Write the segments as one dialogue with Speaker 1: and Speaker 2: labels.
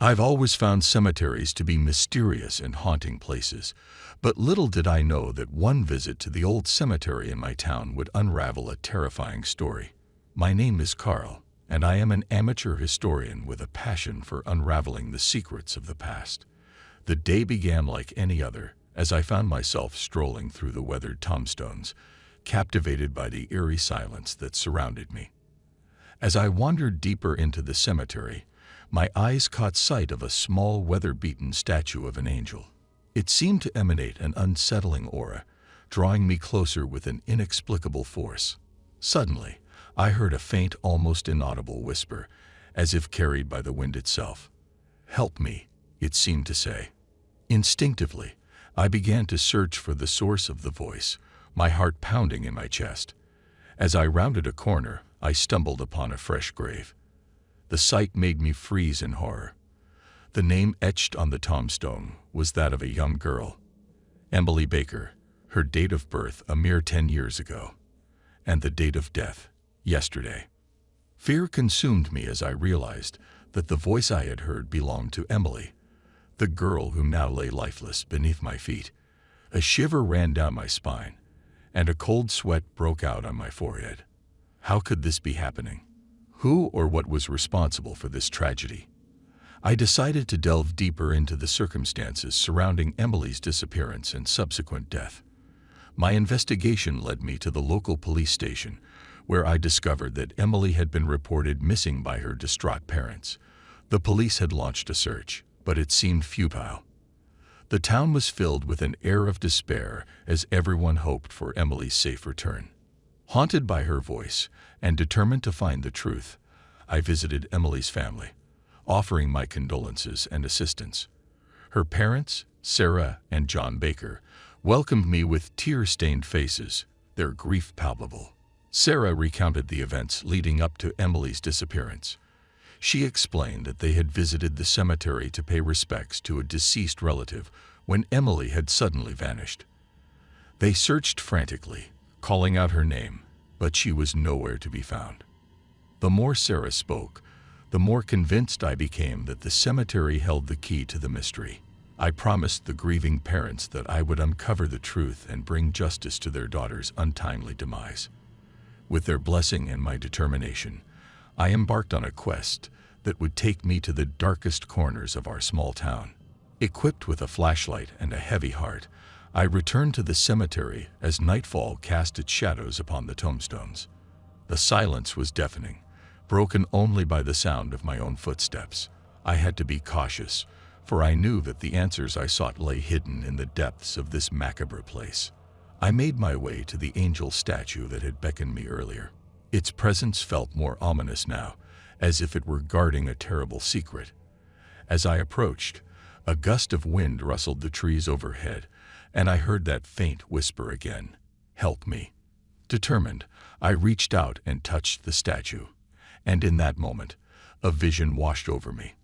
Speaker 1: I've always found cemeteries to be mysterious and haunting places, but little did I know that one visit to the old cemetery in my town would unravel a terrifying story. My name is Carl, and I am an amateur historian with a passion for unraveling the secrets of the past. The day began like any other, as I found myself strolling through the weathered tombstones, captivated by the eerie silence that surrounded me. As I wandered deeper into the cemetery, my eyes caught sight of a small, weather-beaten statue of an angel. It seemed to emanate an unsettling aura, drawing me closer with an inexplicable force. Suddenly, I heard a faint, almost inaudible whisper, as if carried by the wind itself. "Help me," it seemed to say. Instinctively, I began to search for the source of the voice, my heart pounding in my chest. As I rounded a corner, I stumbled upon a fresh grave. The sight made me freeze in horror. The name etched on the tombstone was that of a young girl, Emily Baker, her date of birth a mere 10 years ago, and the date of death, yesterday. Fear consumed me as I realized that the voice I had heard belonged to Emily, the girl who now lay lifeless beneath my feet. A shiver ran down my spine, and a cold sweat broke out on my forehead. How could this be happening? Who or what was responsible for this tragedy? I decided to delve deeper into the circumstances surrounding Emily's disappearance and subsequent death. My investigation led me to the local police station, where I discovered that Emily had been reported missing by her distraught parents. The police had launched a search, but it seemed futile. The town was filled with an air of despair as everyone hoped for Emily's safe return. Haunted by her voice and determined to find the truth, I visited Emily's family, offering my condolences and assistance. Her parents, Sarah and John Baker, welcomed me with tear-stained faces, their grief palpable. Sarah recounted the events leading up to Emily's disappearance. She explained that they had visited the cemetery to pay respects to a deceased relative when Emily had suddenly vanished. They searched frantically, calling out her name, but she was nowhere to be found. The more Sarah spoke, the more convinced I became that the cemetery held the key to the mystery. I promised the grieving parents that I would uncover the truth and bring justice to their daughter's untimely demise. With their blessing and my determination, I embarked on a quest that would take me to the darkest corners of our small town. Equipped with a flashlight and a heavy heart, I returned to the cemetery as nightfall cast its shadows upon the tombstones. The silence was deafening, broken only by the sound of my own footsteps. I had to be cautious, for I knew that the answers I sought lay hidden in the depths of this macabre place. I made my way to the angel statue that had beckoned me earlier. Its presence felt more ominous now, as if it were guarding a terrible secret. As I approached, a gust of wind rustled the trees overhead, and I heard that faint whisper again, "Help me." Determined, I reached out and touched the statue, and in that moment, a vision washed over me.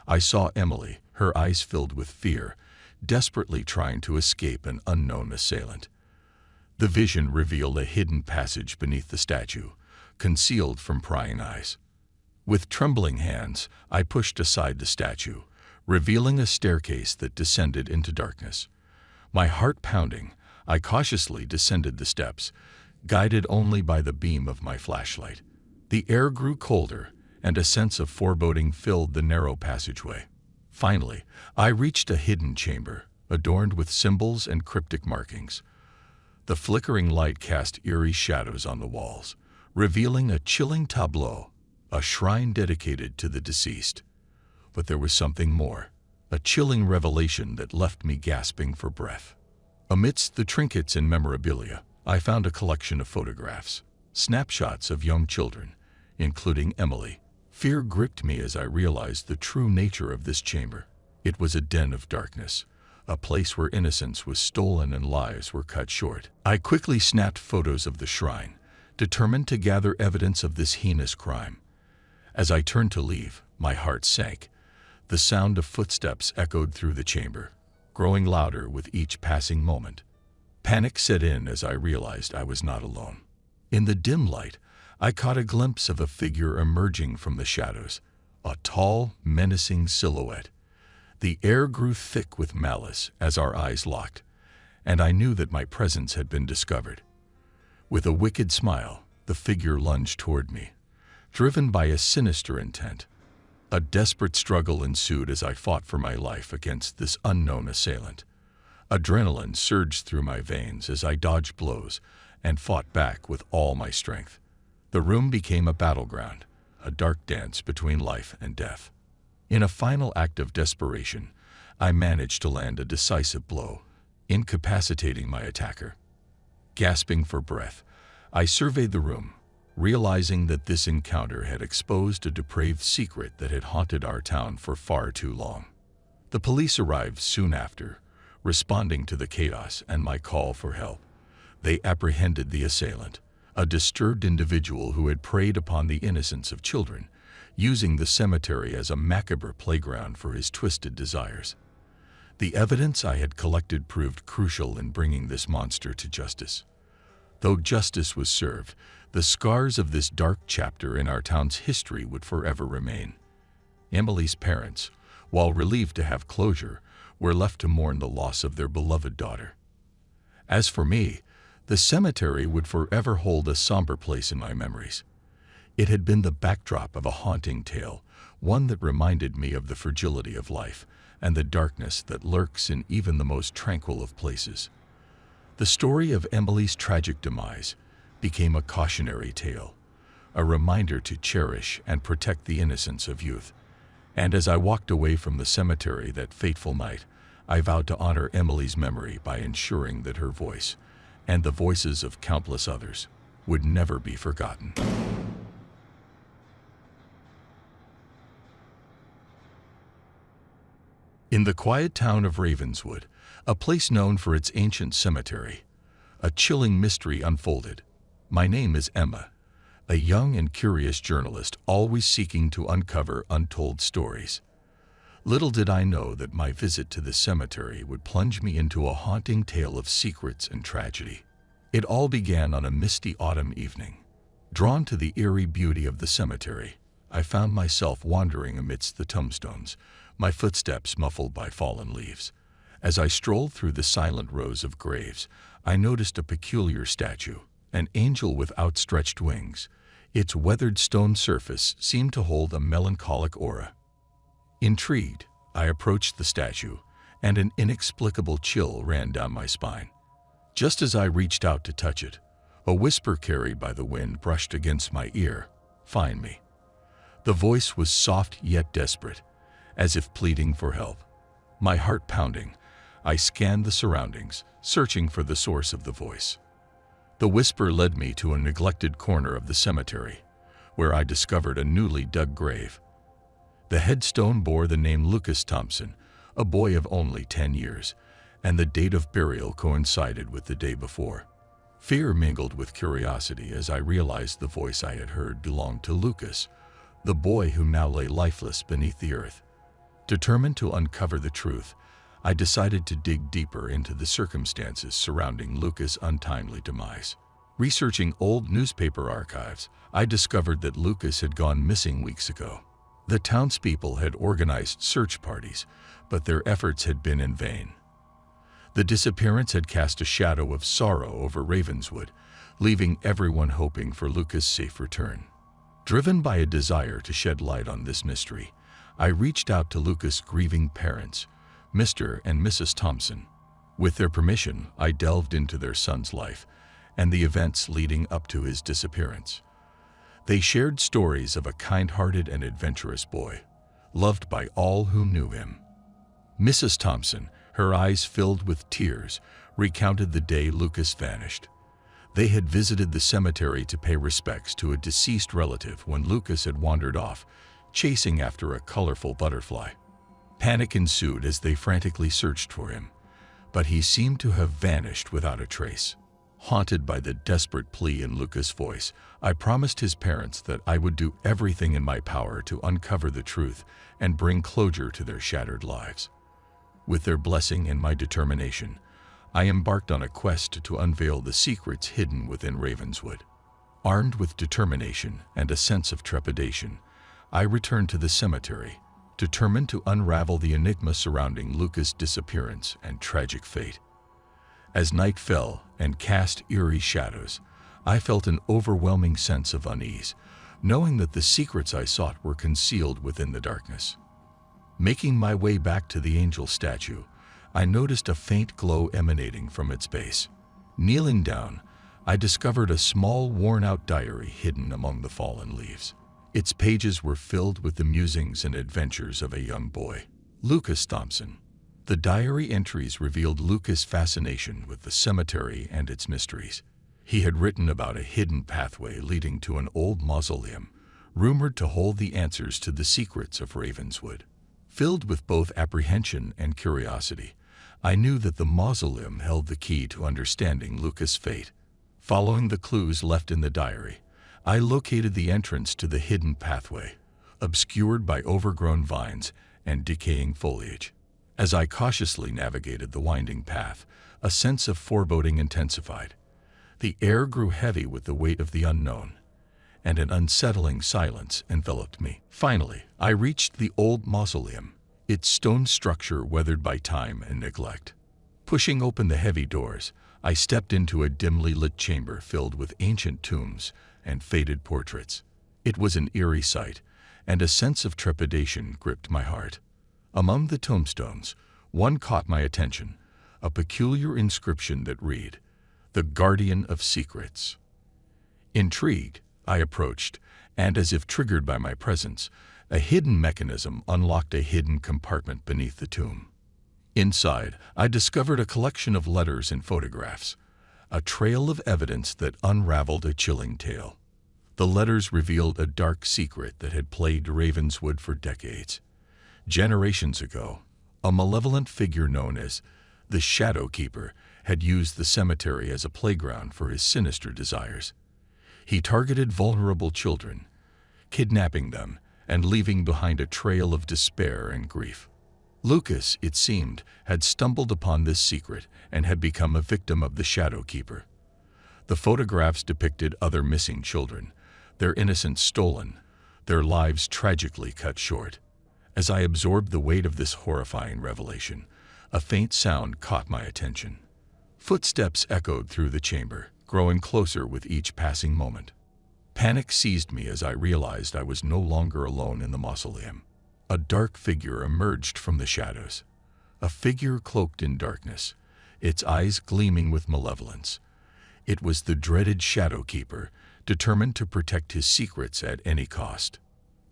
Speaker 1: I saw Emily, her eyes filled with fear, desperately trying to escape an unknown assailant. The vision revealed a hidden passage beneath the statue, concealed from prying eyes. With trembling hands, I pushed aside the statue, revealing a staircase that descended into darkness. My heart pounding, I cautiously descended the steps, guided only by the beam of my flashlight. The air grew colder, and a sense of foreboding filled the narrow passageway. Finally, I reached a hidden chamber, adorned with symbols and cryptic markings. The flickering light cast eerie shadows on the walls, revealing a chilling tableau, a shrine dedicated to the deceased. But there was something more, a chilling revelation that left me gasping for breath. Amidst the trinkets and memorabilia, I found a collection of photographs, snapshots of young children, including Emily. Fear gripped me as I realized the true nature of this chamber. It was a den of darkness, a place where innocence was stolen and lives were cut short. I quickly snapped photos of the shrine, determined to gather evidence of this heinous crime. As I turned to leave, my heart sank. The sound of footsteps echoed through the chamber, growing louder with each passing moment. Panic set in as I realized I was not alone. In the dim light, I caught a glimpse of a figure emerging from the shadows, a tall, menacing silhouette. The air grew thick with malice as our eyes locked, and I knew that my presence had been discovered. With a wicked smile, the figure lunged toward me, driven by a sinister intent. A desperate struggle ensued as I fought for my life against this unknown assailant. Adrenaline surged through my veins as I dodged blows and fought back with all my strength. The room became a battleground, a dark dance between life and death. In a final act of desperation, I managed to land a decisive blow, incapacitating my attacker. Gasping for breath, I surveyed the room, realizing that this encounter had exposed a depraved secret that had haunted our town for far too long. The police arrived soon after, responding to the chaos and my call for help. They apprehended the assailant, a disturbed individual who had preyed upon the innocence of children, using the cemetery as a macabre playground for his twisted desires. The evidence I had collected proved crucial in bringing this monster to justice. Though justice was served, the scars of this dark chapter in our town's history would forever remain. Emily's parents, while relieved to have closure, were left to mourn the loss of their beloved daughter. As for me, the cemetery would forever hold a somber place in my memories. It had been the backdrop of a haunting tale, one that reminded me of the fragility of life and the darkness that lurks in even the most tranquil of places. The story of Emily's tragic demise became a cautionary tale, a reminder to cherish and protect the innocence of youth. And as I walked away from the cemetery that fateful night, I vowed to honor Emily's memory by ensuring that her voice, and the voices of countless others, would never be forgotten. In the quiet town of Ravenswood, a place known for its ancient cemetery, a chilling mystery unfolded. My name is Emma, a young and curious journalist always seeking to uncover untold stories. Little did I know that my visit to the cemetery would plunge me into a haunting tale of secrets and tragedy. It all began on a misty autumn evening. Drawn to the eerie beauty of the cemetery, I found myself wandering amidst the tombstones, my footsteps muffled by fallen leaves. As I strolled through the silent rows of graves, I noticed a peculiar statue, an angel with outstretched wings. Its weathered stone surface seemed to hold a melancholic aura. Intrigued, I approached the statue, and an inexplicable chill ran down my spine. Just as I reached out to touch it, a whisper carried by the wind brushed against my ear. "Find me." The voice was soft yet desperate, as if pleading for help. My heart pounding, I scanned the surroundings, searching for the source of the voice. The whisper led me to a neglected corner of the cemetery, where I discovered a newly dug grave. The headstone bore the name Lucas Thompson, a boy of only 10 years, and the date of burial coincided with the day before. Fear mingled with curiosity as I realized the voice I had heard belonged to Lucas, the boy who now lay lifeless beneath the earth. Determined to uncover the truth, I decided to dig deeper into the circumstances surrounding Lucas' untimely demise. Researching old newspaper archives, I discovered that Lucas had gone missing weeks ago. The townspeople had organized search parties, but their efforts had been in vain. The disappearance had cast a shadow of sorrow over Ravenswood, leaving everyone hoping for Lucas' safe return. Driven by a desire to shed light on this mystery, I reached out to Lucas' grieving parents, Mr. and Mrs. Thompson. With their permission, I delved into their son's life and the events leading up to his disappearance. They shared stories of a kind-hearted and adventurous boy, loved by all who knew him. Mrs. Thompson, her eyes filled with tears, recounted the day Lucas vanished. They had visited the cemetery to pay respects to a deceased relative when Lucas had wandered off, chasing after a colorful butterfly. Panic ensued as they frantically searched for him, but he seemed to have vanished without a trace. Haunted by the desperate plea in Lucas' voice, I promised his parents that I would do everything in my power to uncover the truth and bring closure to their shattered lives. With their blessing and my determination, I embarked on a quest to unveil the secrets hidden within Ravenswood. Armed with determination and a sense of trepidation, I returned to the cemetery, determined to unravel the enigma surrounding Lucas' disappearance and tragic fate. As night fell and cast eerie shadows, I felt an overwhelming sense of unease, knowing that the secrets I sought were concealed within the darkness. Making my way back to the angel statue, I noticed a faint glow emanating from its base. Kneeling down, I discovered a small, worn-out diary hidden among the fallen leaves. Its pages were filled with the musings and adventures of a young boy, Lucas Thompson. The diary entries revealed Lucas' fascination with the cemetery and its mysteries. He had written about a hidden pathway leading to an old mausoleum, rumored to hold the answers to the secrets of Ravenswood. Filled with both apprehension and curiosity, I knew that the mausoleum held the key to understanding Lucas' fate. Following the clues left in the diary, I located the entrance to the hidden pathway, obscured by overgrown vines and decaying foliage. As I cautiously navigated the winding path, a sense of foreboding intensified. The air grew heavy with the weight of the unknown, and an unsettling silence enveloped me. Finally, I reached the old mausoleum, its stone structure weathered by time and neglect. Pushing open the heavy doors, I stepped into a dimly lit chamber filled with ancient tombs and faded portraits. It was an eerie sight, and a sense of trepidation gripped my heart. Among the tombstones, one caught my attention, a peculiar inscription that read, "The Guardian of Secrets." Intrigued, I approached, and as if triggered by my presence, a hidden mechanism unlocked a hidden compartment beneath the tomb. Inside, I discovered a collection of letters and photographs, a trail of evidence that unraveled a chilling tale. The letters revealed a dark secret that had plagued Ravenswood for decades. Generations ago, a malevolent figure known as the Shadow Keeper had used the cemetery as a playground for his sinister desires. He targeted vulnerable children, kidnapping them and leaving behind a trail of despair and grief. Lucas, it seemed, had stumbled upon this secret and had become a victim of the Shadow Keeper. The photographs depicted other missing children, their innocence stolen, their lives tragically cut short. As I absorbed the weight of this horrifying revelation, a faint sound caught my attention. Footsteps echoed through the chamber, growing closer with each passing moment. Panic seized me as I realized I was no longer alone in the mausoleum. A dark figure emerged from the shadows, a figure cloaked in darkness, its eyes gleaming with malevolence. It was the dreaded Shadow Keeper, determined to protect his secrets at any cost.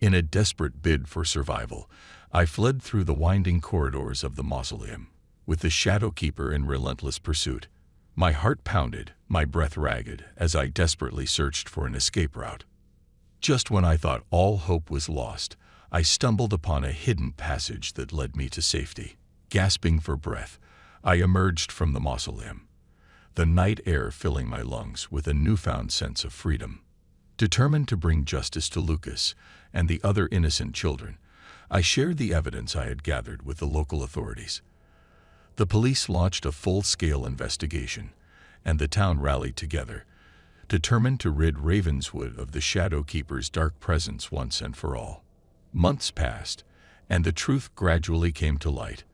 Speaker 1: In a desperate bid for survival, I fled through the winding corridors of the mausoleum, with the Shadow Keeper in relentless pursuit. My heart pounded, my breath ragged, as I desperately searched for an escape route. Just when I thought all hope was lost, I stumbled upon a hidden passage that led me to safety. Gasping for breath, I emerged from the mausoleum, the night air filling my lungs with a newfound sense of freedom. Determined to bring justice to Lucas and the other innocent children, I shared the evidence I had gathered with the local authorities. The police launched a full-scale investigation, and the town rallied together, determined to rid Ravenswood of the Shadow Keeper's dark presence once and for all. Months passed, and the truth gradually came to light.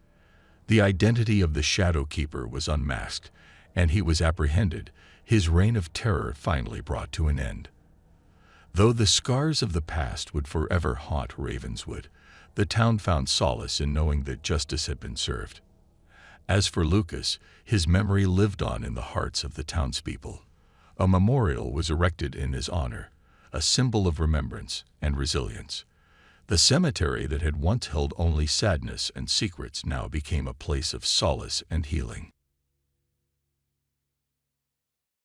Speaker 1: The identity of the Shadow Keeper was unmasked, and he was apprehended, his reign of terror finally brought to an end. Though the scars of the past would forever haunt Ravenswood, the town found solace in knowing that justice had been served. As for Lucas, his memory lived on in the hearts of the townspeople. A memorial was erected in his honor, a symbol of remembrance and resilience. The cemetery that had once held only sadness and secrets now became a place of solace and healing.